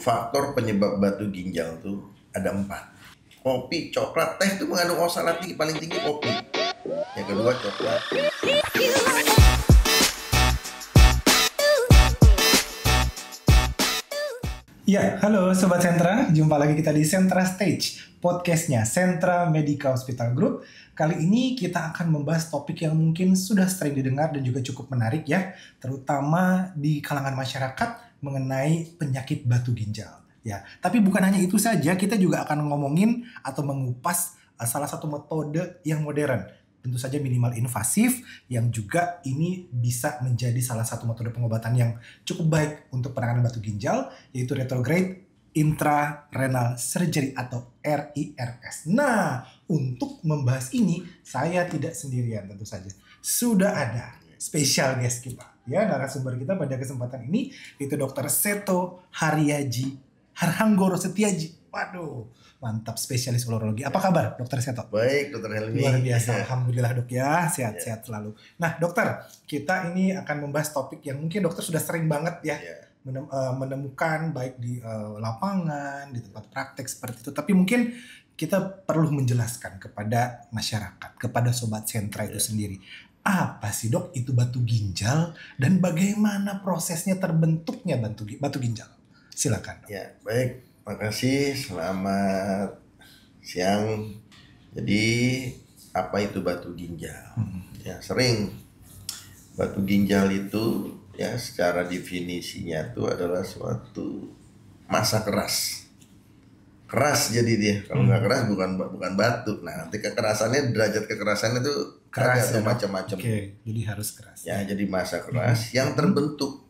faktor penyebab batu ginjal tuh ada 4. Kopi, coklat, teh itu mengandung oksalat tinggi, paling tinggi kopi. Yang kedua coklat. Ya, halo Sobat Sentra, jumpa lagi kita di Sentra Stage, podcastnya Sentra Medical Hospital Group. Kali ini kita akan membahas topik yang mungkin sudah sering didengar dan juga cukup menarik ya, terutama di kalangan masyarakat mengenai penyakit batu ginjal. Ya, tapi bukan hanya itu saja, kita juga akan ngomongin atau mengupas salah satu metode yang modern. Tentu saja minimal invasif yang juga ini bisa menjadi salah satu metode pengobatan yang cukup baik untuk penanganan batu ginjal, yaitu retrograde intrarenal surgery atau RIRS. Nah, untuk membahas ini saya tidak sendirian tentu saja. Sudah ada special guest kita. Ya, narasumber kita pada kesempatan ini itu Dr. Seto Haryaji Harhanggoro Setiaji. Waduh, mantap, spesialis urologi. Apa kabar, Dokter Seto? Baik, Dokter Helmi. Luar biasa, alhamdulillah dok ya, sehat-sehat selalu. Nah, dokter, kita ini akan membahas topik yang mungkin dokter sudah sering banget ya menemukan baik di lapangan, di tempat praktek seperti itu. Tapi mungkin kita perlu menjelaskan kepada masyarakat, kepada Sobat Sentra itu sendiri. Apa sih dok itu batu ginjal dan bagaimana prosesnya terbentuknya batu ginjal? Silakan dok. Ya, baik. Makasih, selamat siang. Jadi apa itu batu ginjal? Ya, sering batu ginjal itu ya secara definisinya itu adalah suatu massa keras. Keras jadi dia. Kalau nggak keras bukan batu. Nah, nanti kekerasannya, derajat kekerasannya itu Keras ada ya, macam-macam. Oke, jadi harus keras. Ya, jadi massa keras yang terbentuk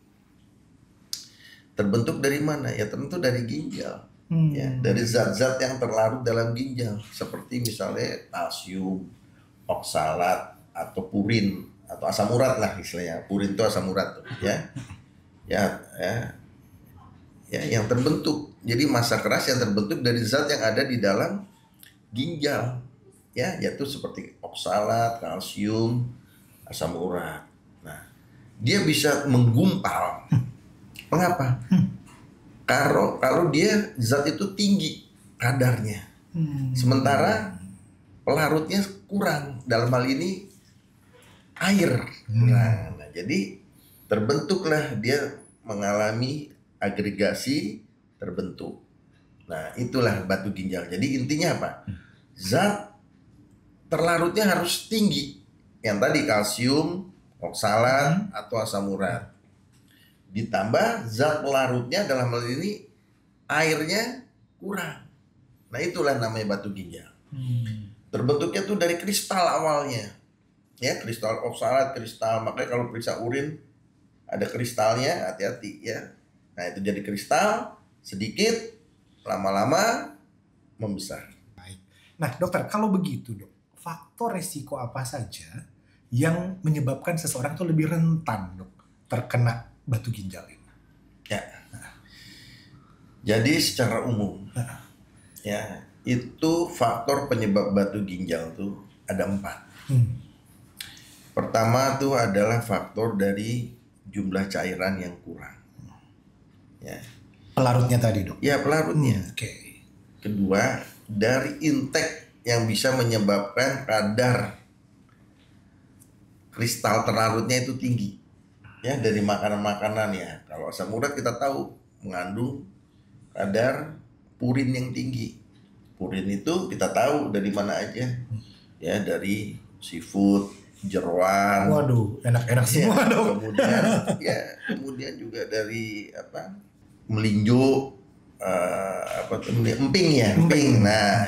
dari mana? Ya tentu dari ginjal. Ya, dari zat-zat yang terlarut dalam ginjal seperti misalnya kalsium, oksalat atau purin atau asam urat lah istilahnya. Purin itu asam urat tuh, ya. Yang terbentuk. Jadi massa keras yang terbentuk dari zat yang ada di dalam ginjal. Ya, yaitu seperti oksalat, kalsium, asam urat. Nah, dia bisa menggumpal. Mengapa? Kalau dia zat itu tinggi kadarnya, sementara pelarutnya kurang. Dalam hal ini air. Nah, jadi terbentuklah dia mengalami agregasi terbentuk. Nah, itulah batu ginjal. Jadi intinya apa? Zat terlarutnya harus tinggi. Yang tadi kalsium, oksalat atau asam urat. Ditambah zat pelarutnya dalam hal ini airnya kurang. Nah, itulah namanya batu ginjal. Terbentuknya tuh dari kristal awalnya. Ya, kristal oksalat, kristal. Makanya kalau periksa urin ada kristalnya, hati-hati ya. Nah, itu jadi kristal sedikit, lama-lama membesar. Baik. Nah, dokter, kalau begitu, dok, faktor resiko apa saja yang menyebabkan seseorang tuh lebih rentan, dok, terkena batu ginjal ini? Ya. Jadi secara umum, ya itu faktor penyebab batu ginjal tuh ada 4. Pertama tuh adalah faktor dari jumlah cairan yang kurang. Ya. Pelarutnya tadi, dok? Ya, pelarutnya. Oke. Kedua, dari intake yang bisa menyebabkan kadar kristal terlarutnya itu tinggi. Ya, dari makanan-makanan ya. Kalau asam urat kita tahu mengandung kadar purin yang tinggi. Purin itu kita tahu dari mana aja. Ya, dari seafood, jeroan. Waduh, enak-enak semua, dok. Kemudian juga dari melinjo, emping ya, emping. Nah,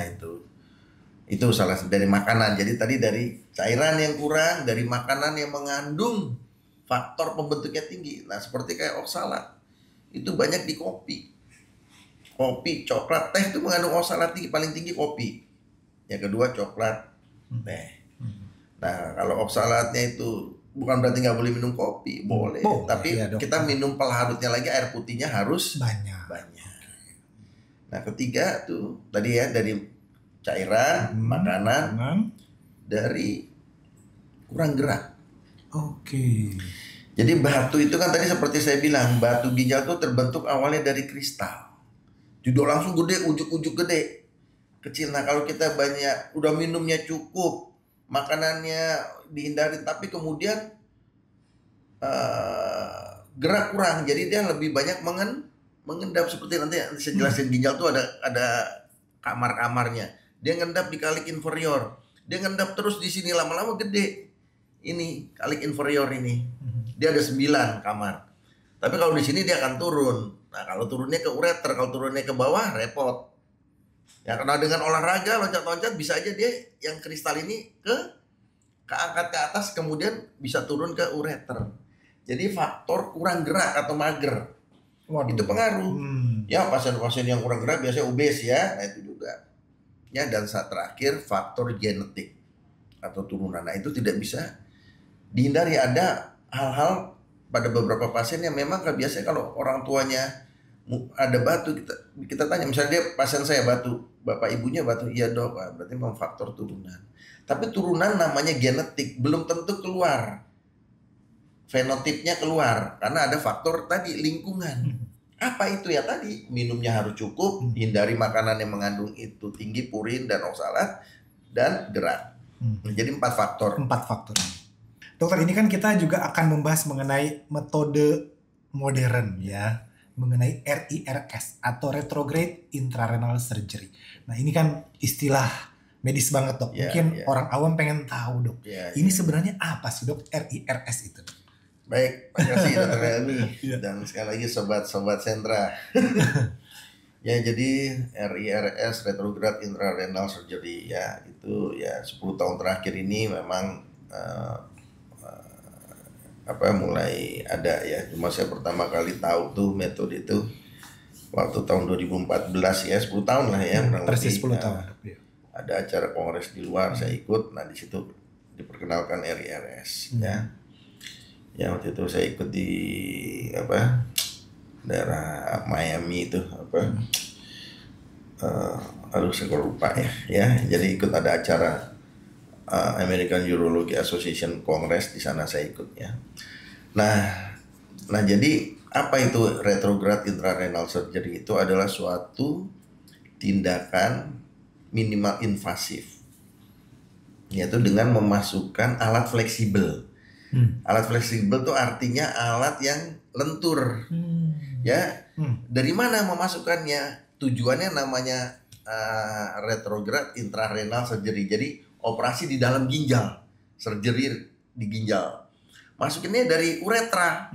itu salah satu dari makanan. Jadi tadi dari cairan yang kurang, dari makanan yang mengandung faktor pembentuknya tinggi. Nah, seperti kayak oksalat itu banyak di kopi, coklat, teh itu mengandung oksalat tinggi, paling tinggi kopi. Yang kedua coklat, teh. Nah, kalau oksalatnya itu bukan berarti nggak boleh minum kopi, boleh. Tapi ya, kita minum pelarutnya lagi, air putihnya harus banyak. Nah, ketiga tuh tadi ya dari cairan, makanan, dari kurang gerak. Oke. Jadi batu itu kan tadi seperti saya bilang, batu ginjal itu terbentuk awalnya dari kristal. Judul langsung gede, ujuk-ujuk gede. Kecil. Nah kalau kita banyak, udah minumnya cukup, makanannya dihindari, tapi kemudian gerak kurang, jadi dia lebih banyak mengendap, seperti nanti saya jelasin ginjal tuh ada kamar-kamarnya. Dia ngendap di kalik inferior, dia ngendap terus di sini, lama-lama gede ini kalik inferior ini, dia ada 9 kamar. Tapi kalau di sini dia akan turun. Nah kalau turunnya ke ureter, kalau turunnya ke bawah repot. Ya karena dengan olahraga loncat-loncat bisa aja dia yang kristal ini keangkat ke atas, kemudian bisa turun ke ureter. Jadi faktor kurang gerak atau mager. Waduh. Itu pengaruh. Ya pasien-pasien yang kurang gerak biasanya obes ya, nah itu juga. Ya dan saat terakhir faktor genetik atau turunan. Nah itu tidak bisa dihindari. Ada hal-hal pada beberapa pasien yang memang biasanya kalau orang tuanya ada batu, kita tanya, misalnya dia pasien saya batu, bapak ibunya batu, iya dok, berarti memang faktor turunan. Tapi turunan namanya genetik, belum tentu keluar fenotipnya keluar, karena ada faktor tadi lingkungan. Apa itu ya tadi? Minumnya harus cukup, hindari makanan yang mengandung itu tinggi purin dan oksalat, dan gerak. Jadi 4 faktor. 4 faktor. Dokter, ini kan kita juga akan membahas mengenai metode modern ya, mengenai RIRS atau retrograde intrarenal surgery. Nah ini kan istilah medis banget dok. Mungkin orang awam pengen tahu dok. Ini sebenarnya apa sih dok RIRS itu? Baik, terima kasih Dr. Helmi dan sekali lagi sobat-sobat sentra. Ya jadi RIRS retrograde intrarenal surgery ya itu ya 10 tahun terakhir ini memang mulai ada ya. Cuma saya pertama kali tahu tuh metode itu waktu tahun 2014 ya, 10 tahun lah ya. Persis 10 tahun. Ada acara kongres di luar, saya ikut. Nah di situ diperkenalkan RIRS ya. Ya waktu itu saya ikut di daerah Miami itu saya lupa ya. Jadi ikut ada acara American Urology Association Congress, di sana saya ikut ya. Nah jadi apa itu retrograde intrarenal surgery? Itu adalah suatu tindakan minimal invasif, yaitu dengan memasukkan alat fleksibel. Alat fleksibel itu artinya alat yang lentur. Ya. Dari mana memasukkannya? Tujuannya namanya retrograde intrarenal surgery. Jadi operasi di dalam ginjal, surgery di ginjal. Masukinnya dari uretra.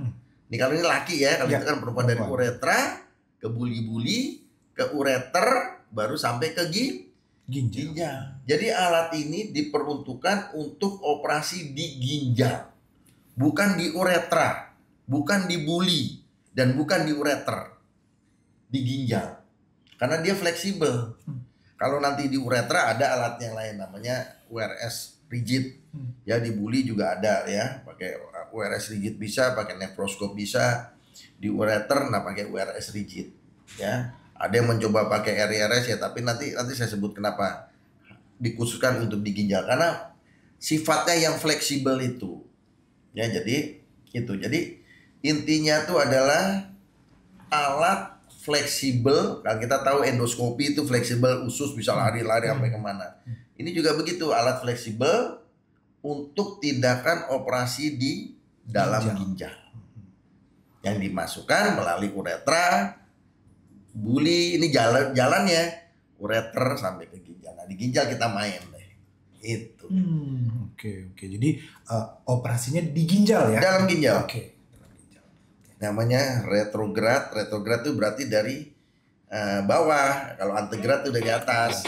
Ini kalau ini laki ya, kalau itu kan perempuan, dari uretra ke buli-buli ke ureter baru sampai ke ginjal. Jadi alat ini diperuntukkan untuk operasi di ginjal. Bukan di uretra, bukan di buli, dan bukan di ureter. Di ginjal. Karena dia fleksibel. Kalau nanti di uretra ada alat yang lain namanya URS rigid. Ya di buli juga ada ya, pakai URS rigid bisa, pakai nefroskop bisa. Di ureter pakai URS rigid. Ya, ada yang mencoba pakai RIRS ya, tapi nanti saya sebut kenapa dikhususkan untuk di ginjal, karena sifatnya yang fleksibel itu. Ya, jadi itu. Jadi intinya tuh adalah alat fleksibel. Kalau kita tahu endoskopi itu fleksibel, usus bisa lari-lari sampai kemana. Ini juga begitu, alat fleksibel untuk tindakan operasi di dalam ginjal. Yang dimasukkan melalui uretra, buli, ini jalannya ureter sampai ke ginjal. Nah di ginjal kita main deh. Itu. Oke. Jadi operasinya di ginjal ya? Dalam ginjal. Oke. Namanya retrograde. Retrograde itu berarti dari bawah. Kalau antegrade itu dari atas.